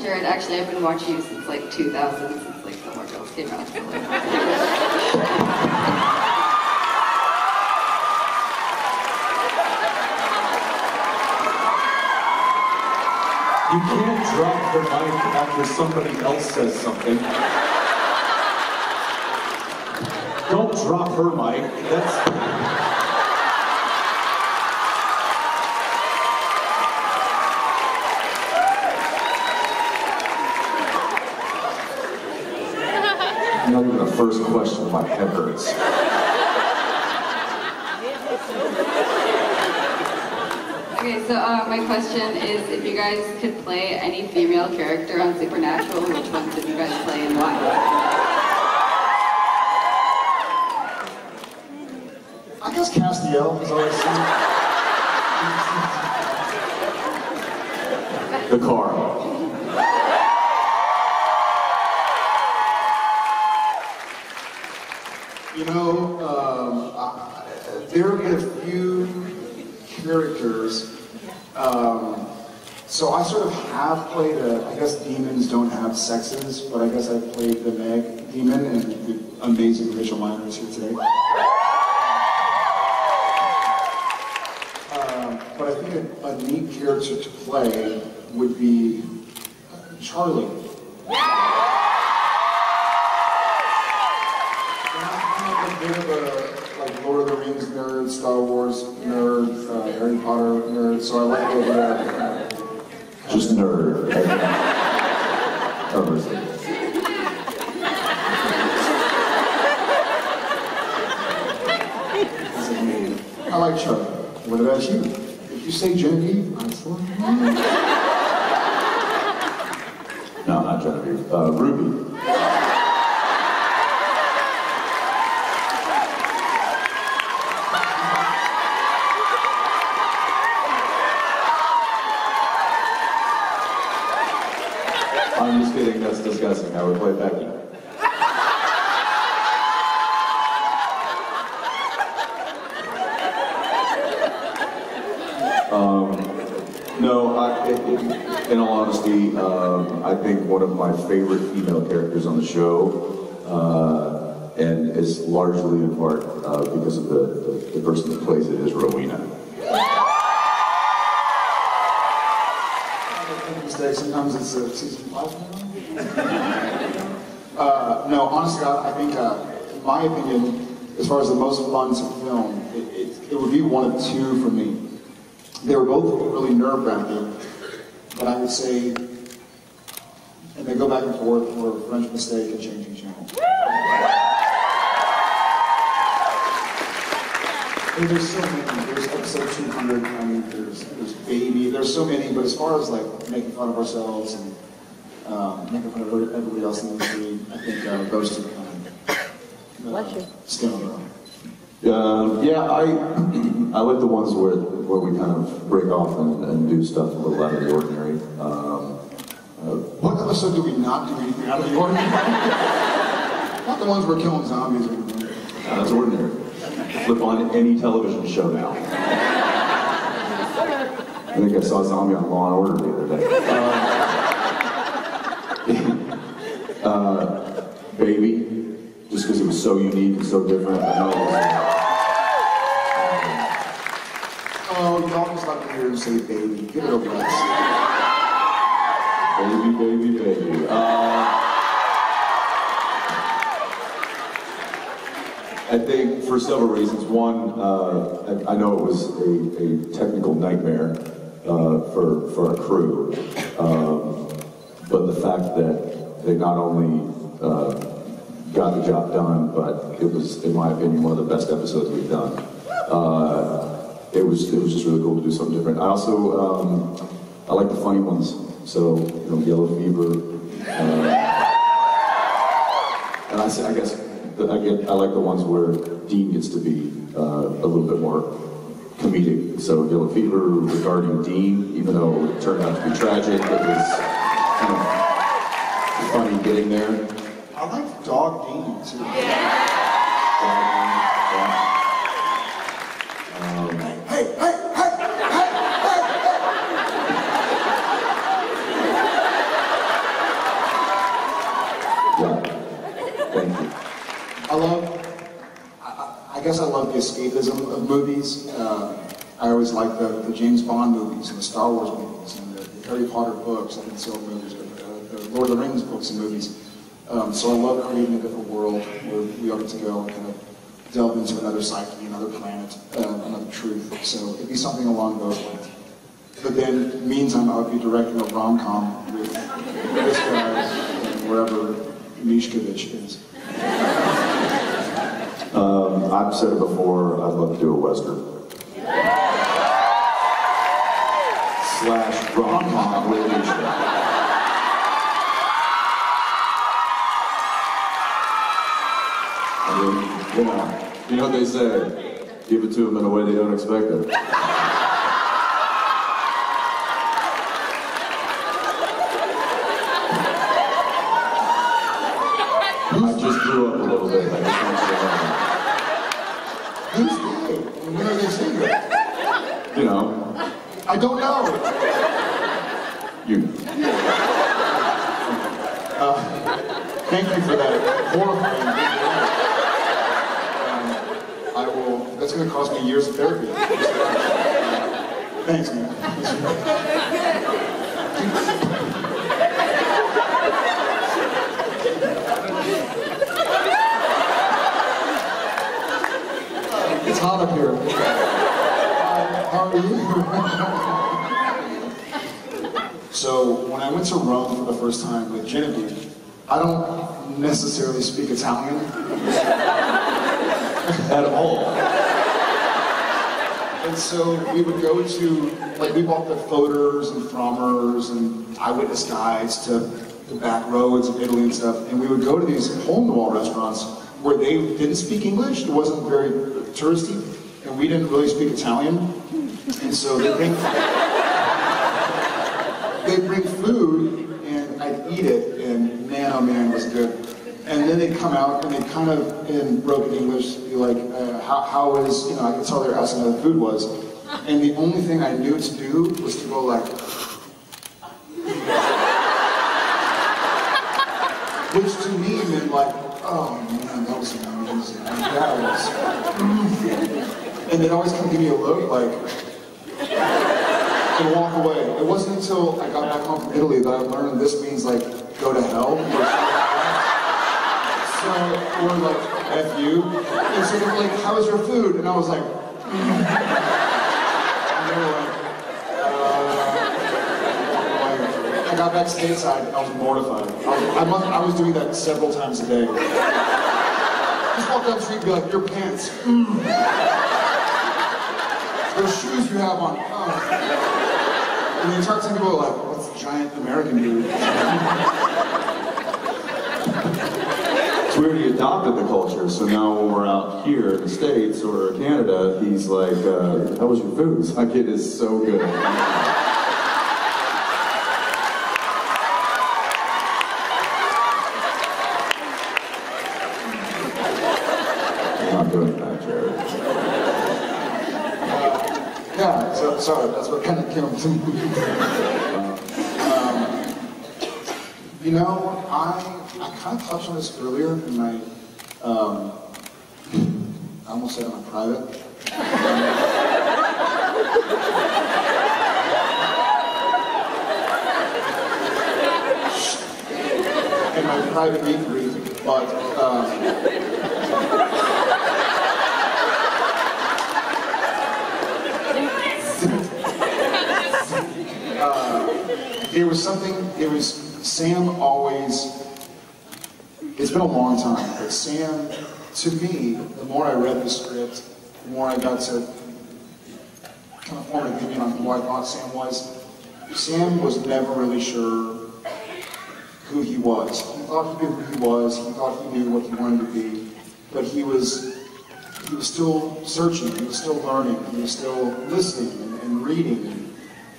Jared, actually, I've been watching you since like 2000, since like Summer Girls came out. So, like... You can't drop the mic after somebody else says something. Don't drop her mic. That's... Not even the first question, my head hurts. Okay, so my question is, if you guys could play any female character on Supernatural, which ones would you guys play and why? I guess Castiel is always the car. You know, there have been a few characters, so I sort of have played I guess demons don't have sexes, but I guess I played the Meg demon, and the amazing Rachel Miner is here today. But I think a neat character to play would be Charlie. I'm a bit of a like Lord of the Rings nerd, Star Wars nerd, Harry Potter nerd, so I like over there. Just nerd. I like Charlie. What about you? If you say Genevieve, I'm sorry. No, not Genevieve. Ruby. I'm just kidding, that's disgusting. I would play Becky. No, in all honesty, I think one of my favorite female characters on the show, and is largely in part because of the person that plays it, is Rowena. Sometimes it's season 5 now. No, honestly, I think, in my opinion, as far as the most fun to film, it would be one of two for me. They were both really nerve-wracking, but I would say, and they go back and forth for French Mistake and Changing Channel. And there's so many. There's episode 200. I mean, there's Baby. There's so many. But as far as like making fun of ourselves and making fun of everybody else in the industry, I think those two kind of stand on their own. Yeah, I like the ones where we kind of break off and do stuff a little out of the ordinary. What episode do we not do anything out of the ordinary? Not the ones where we're killing zombies. That's ordinary. Flip on any television show now. I think I saw a zombie on Law and Order the other day. Baby, just because it was so unique and so different. I know it was. Oh, you almost like to hear him say baby. Get it over with. Baby. I think for several reasons. One, I know it was a technical nightmare for our crew, but the fact that they not only got the job done, but it was, in my opinion, one of the best episodes we've done. It was just really cool to do something different. I also I like the funny ones, so you know, Yellow Fever, and I guess I like the ones where Dean gets to be a little bit more comedic. So Yellow Fever regarding Dean, even though it turned out to be tragic, it was kind of funny getting there. I like Dog Dean too. Dog Dean, yeah. Hey! guess I love the escapism of movies. I always like the James Bond movies and the Star Wars movies and the Harry Potter books. I think it's the old movies, but the Lord of the Rings books and movies. So I love creating a different world where we are to go and kind of delve into another psyche, another planet, another truth. So it'd be something along those lines. But then, in the meantime, I would be directing a rom-com with this guy and wherever Mishkovich is. I've said it before, I'd love to do a Western. / rom-com with Mishka. You know what they say, give it to them in a way they don't expect it. I just grew up a little bit. I just want you to know. Who's gay? And when are they single? You know. I don't know. You know. Thank you for that horrifying. That's going to cost me years of therapy. Thanks, man. It's hot up here. How are you? So, when I went to Rome for the first time with Genevieve, I don't necessarily speak Italian. At all. And so we would go to, like, we bought the Foders and Frommers and eyewitness guides to the back roads of Italy and stuff, and we would go to these hole-in-the-wall restaurants where they didn't speak English, it wasn't very touristy, and we didn't really speak Italian, and so they'd bring food, and I'd eat it, and man, oh man, it was good. And then they'd come out and they'd kind of, in broken English, be like, how is, you know, I could tell they were asking how the food was. And the only thing I knew to do was to go like, which to me meant like, oh man, that was amazing. That was, and they'd always come give me a look like, and walk away. It wasn't until I got back home from Italy that I learned this means like, go to hell. So we're like, F you. And so they're like, how was your food? And I was like, and they were like, I got back stateside and I was mortified. I was doing that several times a day. Just walk down the street and be like, your pants. Those shoes you have on. And the entire time people are like, what's the giant American dude? So we already adopted the culture, so now when we're out here in the States or Canada, he's like, how was your food? My kid is so good. I'm not doing that, Jared. Yeah, so sorry, that's what kind of came to me. You know, I kind of touched on this earlier in my, I almost said on my private. In my private meet and greet, but, there was something, Sam always, it's been a long time, but Sam, to me, the more I read the script, the more I got to kind of form an opinion on who I thought Sam was. Sam was never really sure who he was. He thought he knew who he was, he thought he knew what he wanted to be, but he was still searching, he was still learning, he was still listening and reading.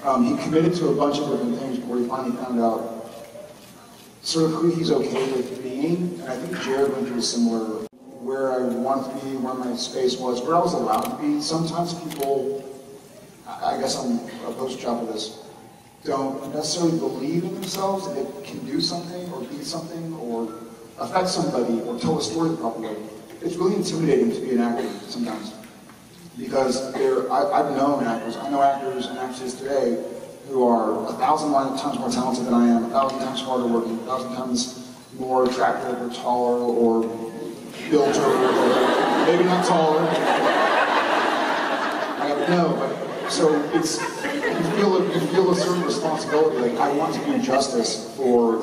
He committed to a bunch of different things before he finally found out sort of who he's okay with being. And I think Jared went through a similar, where I wanted to be, where my space was, where I was allowed to be. Sometimes people, I guess I'm a poster child for this, don't necessarily believe in themselves that they can do something or be something or affect somebody or tell a story the proper way. it's really intimidating to be an actor sometimes. Because I've known actors, I know actors and actresses today who are 1,000 times more talented than I am, 1,000 times harder working, 1,000 times more attractive or taller or built or maybe not taller. I don't know, but so it's, you feel a certain responsibility. Like, I want to do justice for,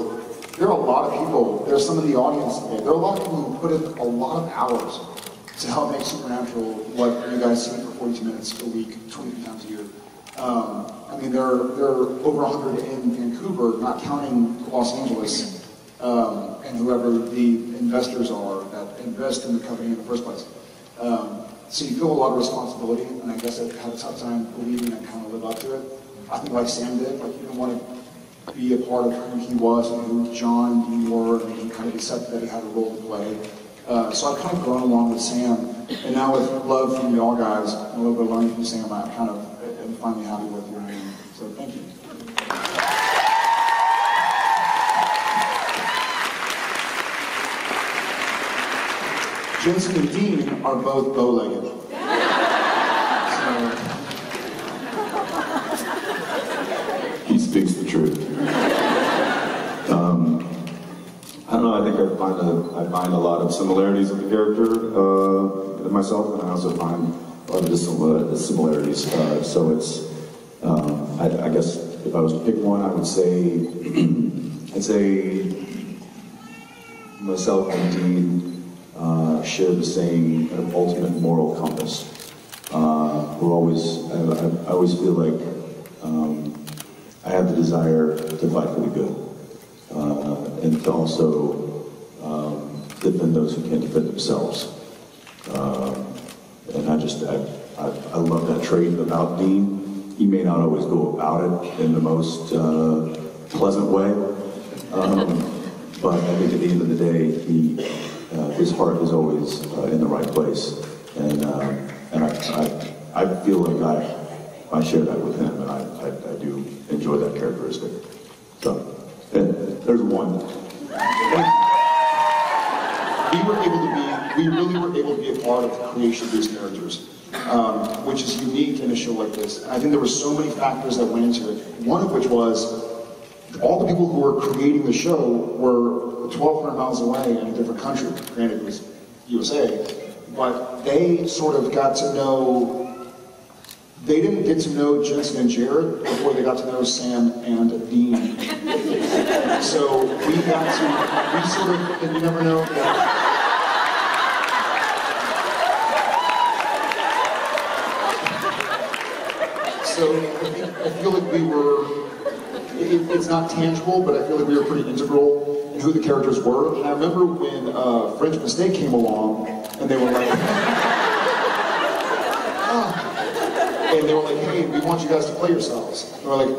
there are a lot of people, there's some in the audience today, there are a lot of people who put in a lot of hours to help make Supernatural what you guys see for 42 minutes a week, 20 times a year. I mean, there are over 100 in Vancouver, not counting Los Angeles, and whoever the investors are that invest in the company in the first place. So you feel a lot of responsibility, and I guess I had a tough time believing and kind of live up to it. I think like Sam did, like you didn't want to be a part of who he was and who John, Dean were, and he kind of accepted that he had a role to play. So I've kind of grown along with Sam, and now with love from y'all guys, and a little bit of learning from Sam, I kind of am finally happy with where I am. So thank you. Jensen and Dean are both bow-legged. He speaks the truth. I don't know, I think I find a lot of similarities in the character in myself, and I also find a lot of similarities. So it's, I guess if I was to pick one, I would say, I'd say myself and Dean share the same kind of ultimate moral compass. I always feel like I have the desire to fight for the good, and to also defend those who can't defend themselves. And I love that trait about Dean. He may not always go about it in the most pleasant way, but I think at the end of the day, his heart is always in the right place, and I feel like I share that with him, and I do enjoy that characteristic. So, there's one. We really were able to be a part of the creation of these characters, which is unique in a show like this. And I think there were so many factors that went into it. One of which was all the people who were creating the show were 1,200 miles away in a different country. Granted, it was USA, but they sort of got to know. They didn't get to know Jensen and Jared before they got to know Sam and Dean. So we sort of, and you never know. So I feel like we were, it's not tangible, but I feel like we were pretty integral in who the characters were. And I remember when French Mistake came along, and they were like, and they were like, hey, we want you guys to play yourselves. And we're like,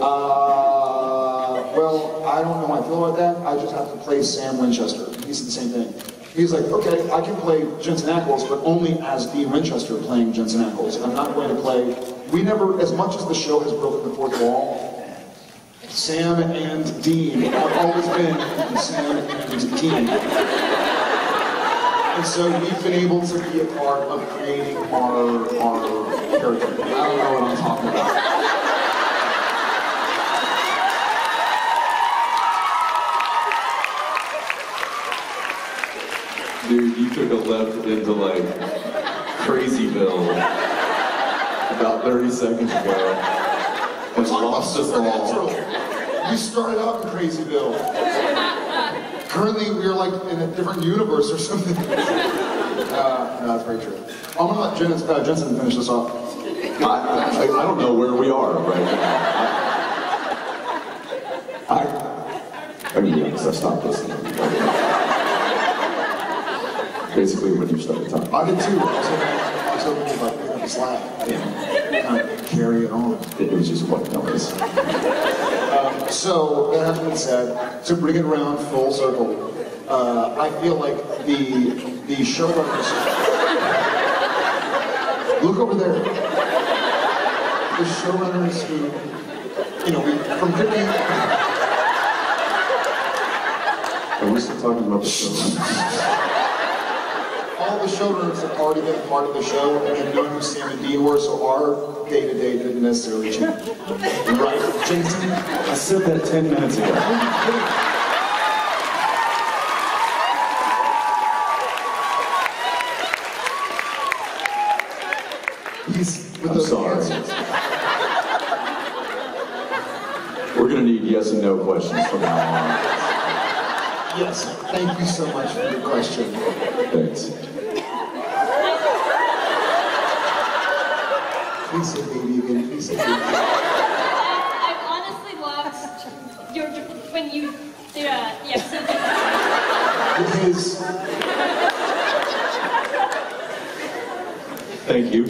well, I don't know how I feel about that. I just have to play Sam Winchester. He said the same thing. He's like, okay, I can play Jensen Ackles, but only as Dean Winchester playing Jensen Ackles. I'm not going to play, we never, as much as the show has broken the fourth wall, Sam and Dean have always been Sam and Dean. And so we've been able to be a part of creating our character. I don't know what I'm talking about. Dude, you took a left into like Crazyville about 30 seconds ago and lost us all. We started out in Crazyville. Currently, we're like in a different universe or something. No, that's very true. I'm gonna let Jensen finish this off. I don't know where we are right now. I mean, yes, I stopped listening. Basically, when you started talking. I did too. I was hoping to like pick up the slack and kind of carry it on. It was just white noise. So, that having been said, to bring it around full circle, I feel like the showrunners, look over there, the showrunners who, you know, from cooking. Are we still talking about the showrunners? all the showrunners have already been part of the show and have known who Sam and Dean were, so our day-to-day didn't necessarily change. Right, Jensen? I said that 10 minutes ago. I'm sorry. We're going to need yes and no questions from now on. Yes, thank you so much for your question. Thanks. Please say baby again, please say baby. I've honestly loved your, when you did the episode. It is. Thank you.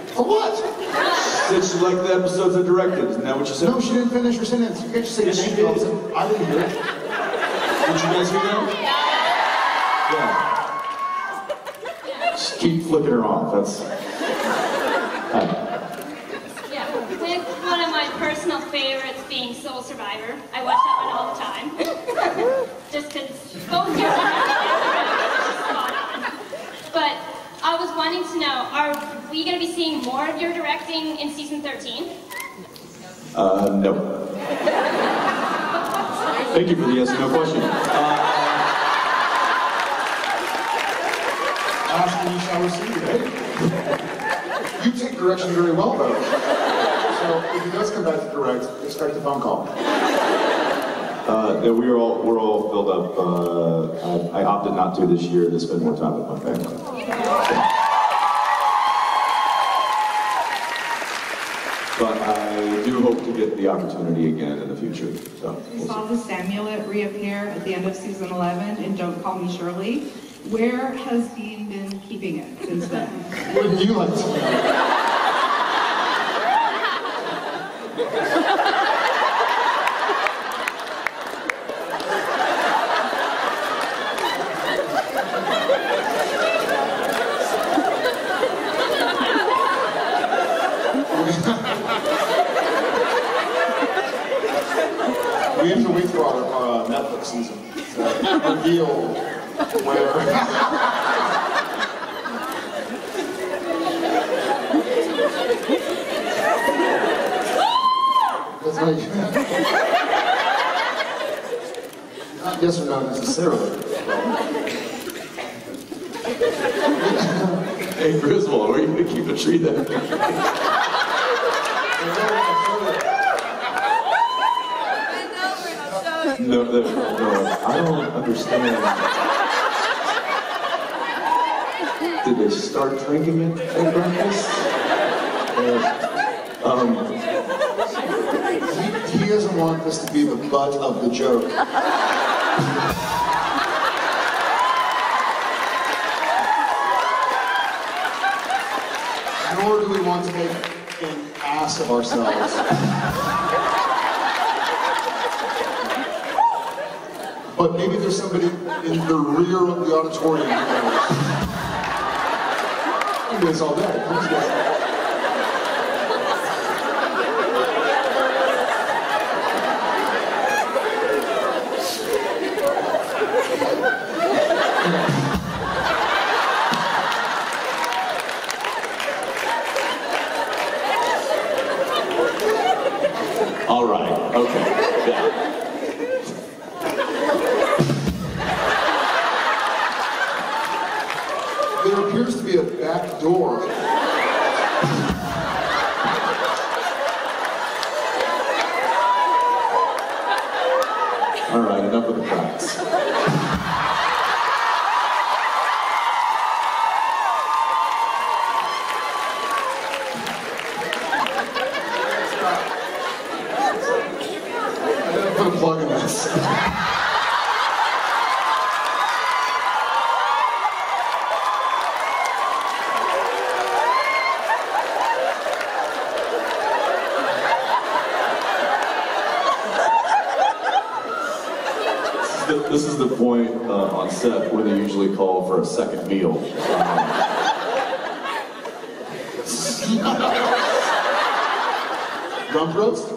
For what? Said she liked the episodes I directed. Isn't that what you said? No, she didn't finish her sentence. You can't just say Yes, thank she you. did. I didn't hear it. Did you guys hear that? Yeah. Just keep flicking her off. That's... Yeah, with one of my personal favorites being Soul Survivor. I watch that one all the time. Just because both your spot on. But I was wanting to know, are we going to be seeing more of your directing in season 13? No. Thank you for the yes and no question. Ask and you shall receive, right? You take direction very well, though. So if he does come back to direct, expect a phone call. No, we're all filled up. I opted not to this year to spend more time with my family. But I do hope to get the opportunity again in the future. So We saw the Samuel reappear at the end of season 11 in Don't Call Me Shirley. Where has Dean been keeping it since then? Wouldn't you like to know? We have to wait for our Netflix season to reveal where. That's not not yes or no necessarily. hey, Griswold, are you going to keep a tree there? No, I don't understand. Did they start drinking it at breakfast? He doesn't want this to be the butt of the joke. Nor do we want to make an ass of ourselves. But maybe there's somebody in the rear of the auditorium who knows. I do this all day. Please go. All right, okay, yeah. There appears to be a back door. All right, enough of the cracks. I'm gonna put a plug in this. This is the point on set where they usually call for a second meal. Rump roast?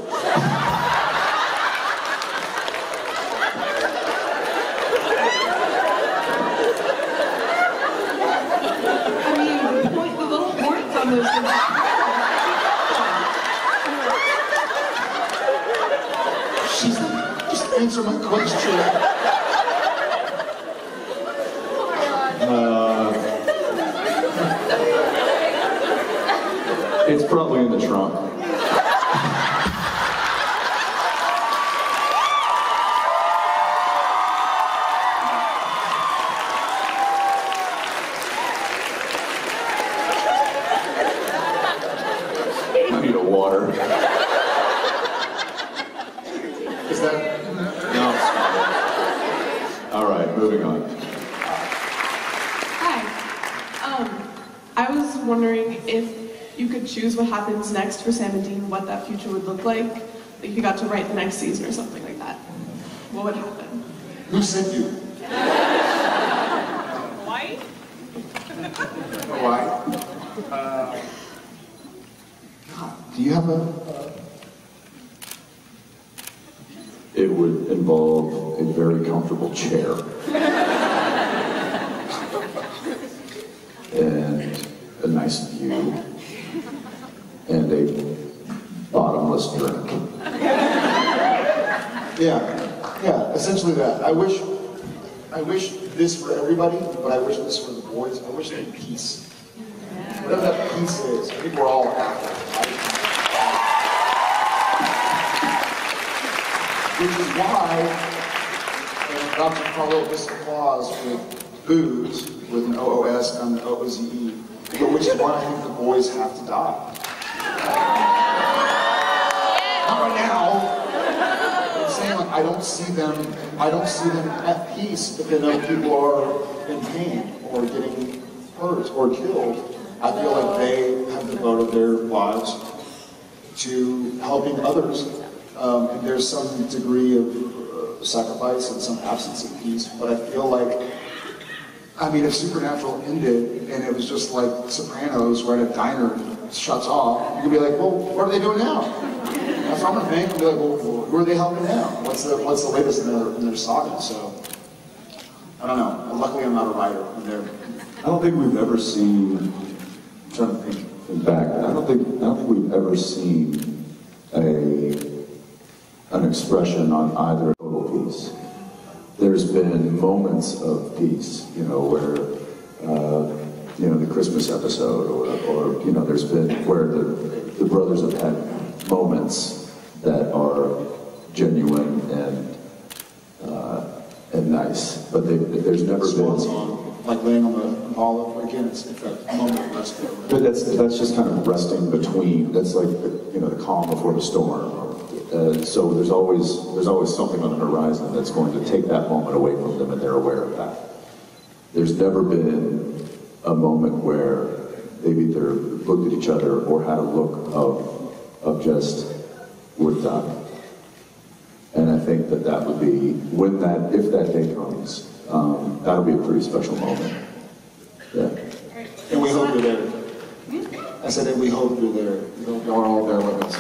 She's like, just answer my question. It's probably in the trunk. I need a water. Is that? No. All right, moving on. Hi. I was wondering if you could choose what happens next for Sam and Dean, what that future would look like. Like if you got to write the next season or something like that. What would happen? Who sent you? Why? Why? God, do you have a? It would involve a very comfortable chair. And a nice view. And a bottomless drink. Yeah, essentially that. I wish this for everybody, but I wish this for the boys. I wish they had peace. Whatever that peace is, I think we're all after it, right? Which is why, and Dr. Carlo this applause with booze, with an OOS and an OOZE, but which is why I think the boys have to die. Not right now. I'm saying, like, I don't see them at peace if they know people are in pain or getting hurt or killed. I feel like they have devoted their lives to helping others. And there's some degree of sacrifice and some absence of peace, but I feel like, I mean, if Supernatural ended and it was just like Sopranos where at a diner shuts off, you could be like, well, what are they doing now? That's what I'm gonna think. I'd be like, well, who are they helping now? What's the latest in their saga? So, I don't know. Luckily, I'm not a writer. I don't think we've ever seen. I'm trying to think back. I don't think we've ever seen an expression on either total peace. There's been moments of peace, where, the Christmas episode, or there's been where the brothers have had moments that are genuine and nice, but there's never been. Song, like laying on the Apollo again. It's that moment of rest. But that's just kind of resting between. That's like the calm before the storm. So there's always something on the horizon that's going to take that moment away from them, and they're aware of that. There's never been a moment where they've either looked at each other or had a look of just, we're done. And I think that would be, if that day comes, that'll be a pretty special moment. Yeah. And we hope you're there. I said, and we hope you're there. We hope y'all are all there with us.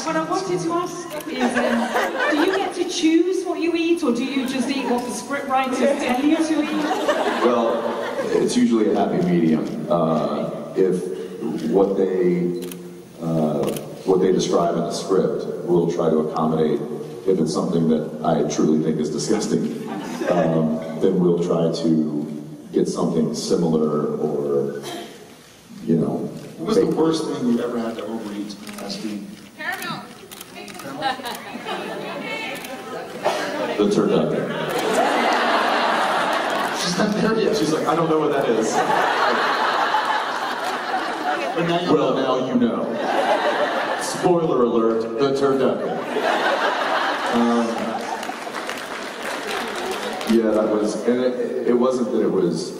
What I wanted to ask is, do you get to choose what you eat, or do you just eat what the script writers tell you to eat? Well, it's usually a happy medium. If what they describe in the script, we'll try to accommodate. If it's something that I truly think is disgusting, then we'll try to get something similar, or What was the worst thing you ever had to overeat, Asking? Caramel. the turducken. She's not there yet. She's like, I don't know what that is. But now Now you know. Spoiler alert, the turducken. Yeah, that was, and it wasn't that it was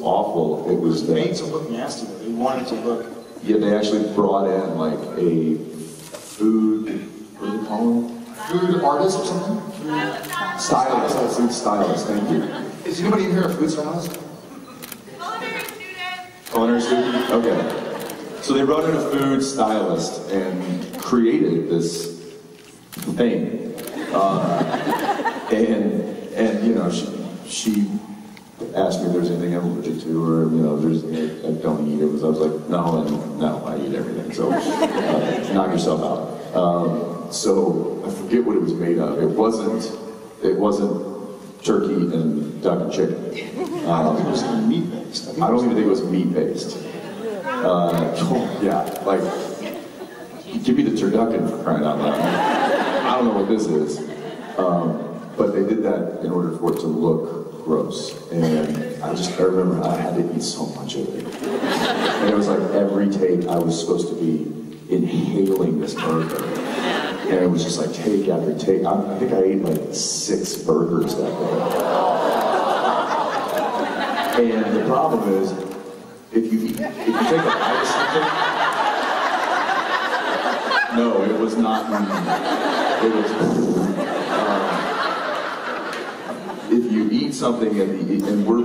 awful. It was it made to look nasty. They wanted to look. Yeah, they actually brought in like a food, what do you call them? Food artist or something? Stylist. I said stylist. Thank you. Is anybody in here a food stylist? Culinary student. Culinary student? Okay. So they brought in a food stylist and created this thing. know, she asked me if there's anything I'm allergic to, or you know, if there's anything I don't eat. I was like, no, and no, I eat everything. So knock yourself out. So I forget what it was made of. It wasn't turkey and duck and chicken. I don't think it was even meat-based. I don't even think it was meat-based. Yeah, like, give me the turducken for crying out loud. I don't know what this is. But they did that in order for it to look gross. And I remember I had to eat so much of it. And it was like every take I was supposed to be inhaling this burger. And it was just like take after take. I think I ate like 6 burgers that day. And the problem is, if you take a bite of something, no, it was not meat. It was. If you eat something and we're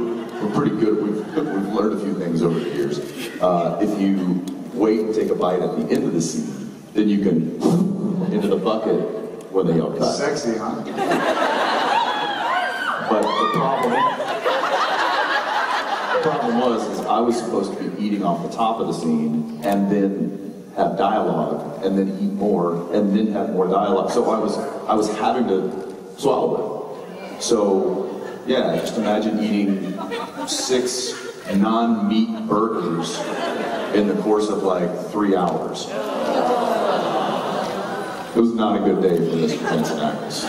pretty good. We've learned a few things over the years. If you wait and take a bite at the end of the scene, then you can into the bucket when they all cut. Sexy, huh? But the problem was I was supposed to be eating off the top of the scene and then have dialogue and then eat more and then have more dialogue. So I was having to swallow it. So yeah, just imagine eating 6 non-meat burgers in the course of like 3 hours. It was not a good day for Mr. Jensen actors.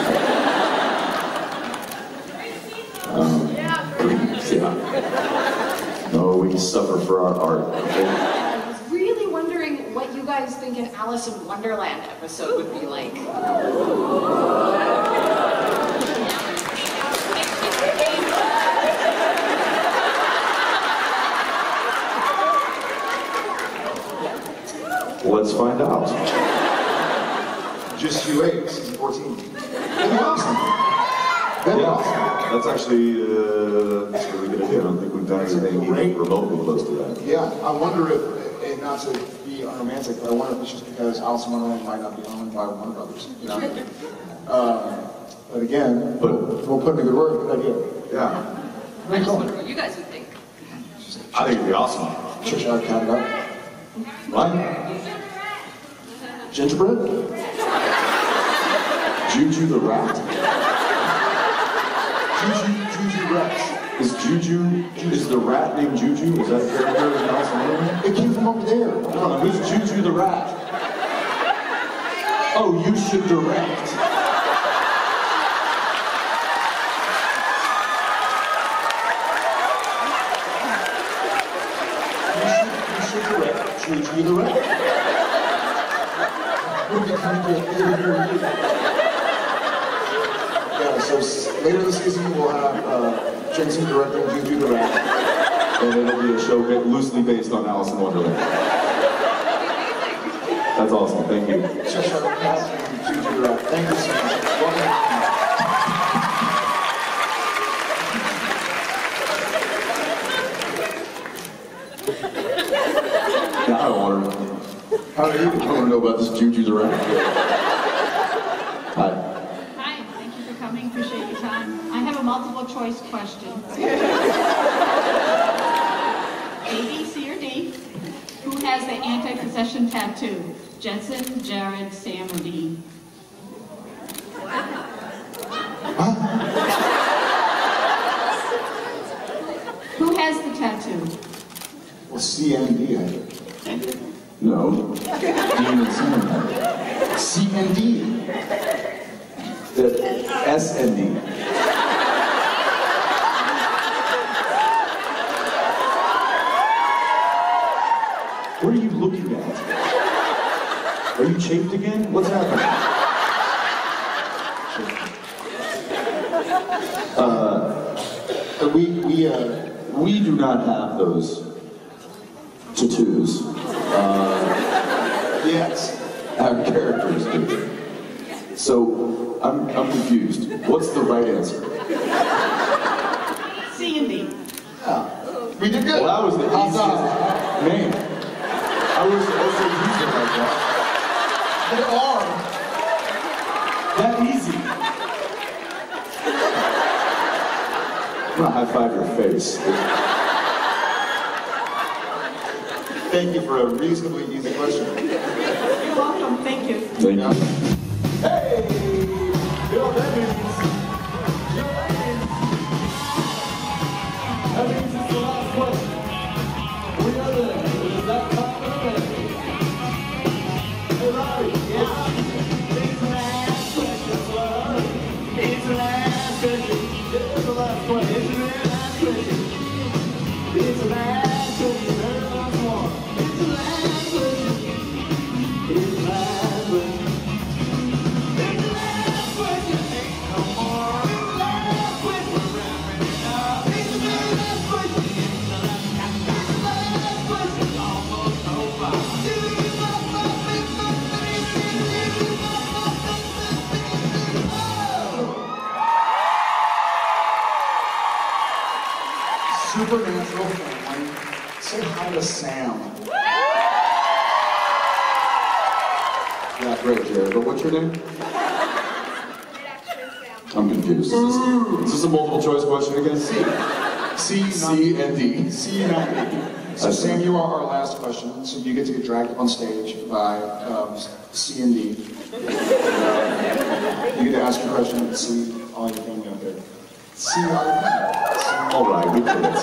Yeah. No, we suffer for our art. I was really wondering what you guys think an Alice in Wonderland episode would be like. Let's find out. Just You Wait, season 14. That'd be awesome. That'd be awesome. That's actually that's really good idea. I don't think we've done anything even remotely close to that. Yeah, I wonder if, and not to be unromantic, but I wonder if it's just because Alice in Wonderland might not be owned by Warner Brothers. You know? But again, we'll put in a good word. Good idea. Yeah. I just wonder what you guys would think. I think it'd be awesome. Cheshire Cat it up. What? Gingerbread? Juju the rat? Juju Rex. Is the rat named Juju? Is that a character in Alice in Wonderland? It came from over there. No, who's Juju the rat? Oh, you should direct. You should direct Juju the rat. Yeah, so later this season we'll have Jensen directing Juju the rat. And it'll be a show loosely based on Alice in Wonderland. That's awesome, thank you. Cheshire Cat and Juju the rat. Thank you so much. Welcome. I want to know about this Juju the rat. Hi. Hi, thank you for coming. Appreciate your time. I have a multiple choice question. A, B, C, or D. Who has the anti-possession tattoo? Jensen, Jared, Sam, or D? Who has the tattoo? Well, CND, I think. No. Dean and Sam. CND. The SND. What are you looking at? Are you chafed again? What's happening? We do not have those tattoos. Yes. Our characters do. So I'm confused. What's the right answer? C and D. Oh, we did good. Well, that was the easiest. Man, I was also using it like that. They are. That easy. gonna high five your face. Thank you for a reasonably easy question. You're welcome. Thank you. Thank you. Hey! You know what that means? You know what that means? That means it's the last question. We are there. It is that time of the day. Hey, Robbie. Yeah? It's the last question, sir. It's the last question. It's the last question. It's the last question. It's the last question. Very last one. It's the last question. It's the last question. Supernatural family. Say hi to Sam. Yeah, great, Jared. But what's your name? I'm confused. Is this a multiple choice question again? C and D. C and D. So Sam, you are our last question, so you get to get dragged up on stage by C and D. You get to ask your question and see all your family out there. See all your family. All right, we did it.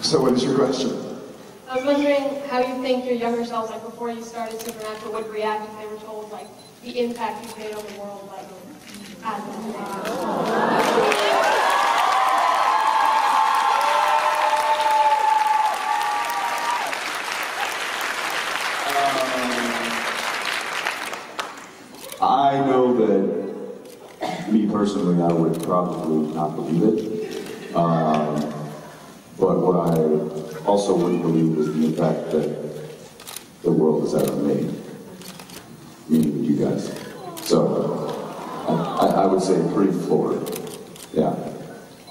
So what is your question? I was wondering how you think your younger selves, like before you started Supernatural, would react if they were told like the impact you made on the world, like as I know that me personally, I would probably not believe it. But what I also wouldn't believe is the impact that the world has ever made, meaning you guys. So I would say pretty floored. Yeah.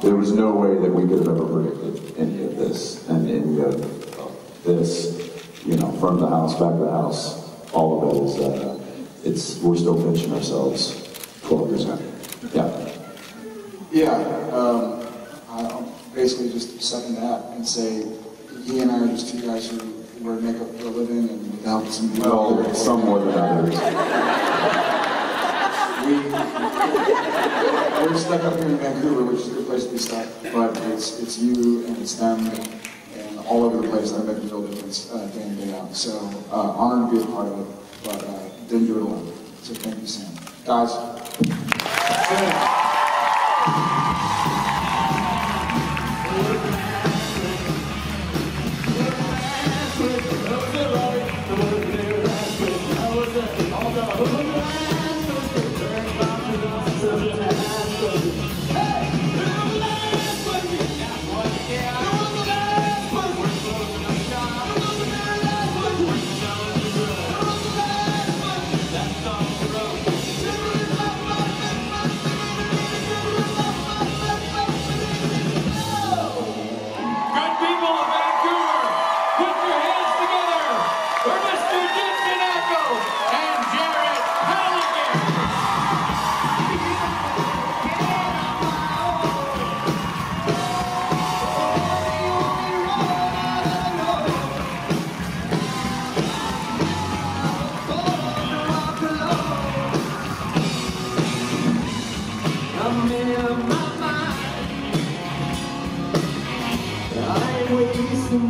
There was no way that we could have ever predicted any of this, and any of this, you know, from the house, back to the house, all of it is, we're still finishing ourselves 12%. Yeah. Yeah, I'll basically just second that and say he and I are just two guys who wear makeup for a living and without some people. Well, some more than others. We're stuck up here in Vancouver, which is a good place to be stuck, but it's you and it's them and all over the place. I make a real difference day in, day out. So honored to be a part of it, but didn't do it alone. So thank you, Sam. Guys. Sam. I'm in my mind. I ain't wasting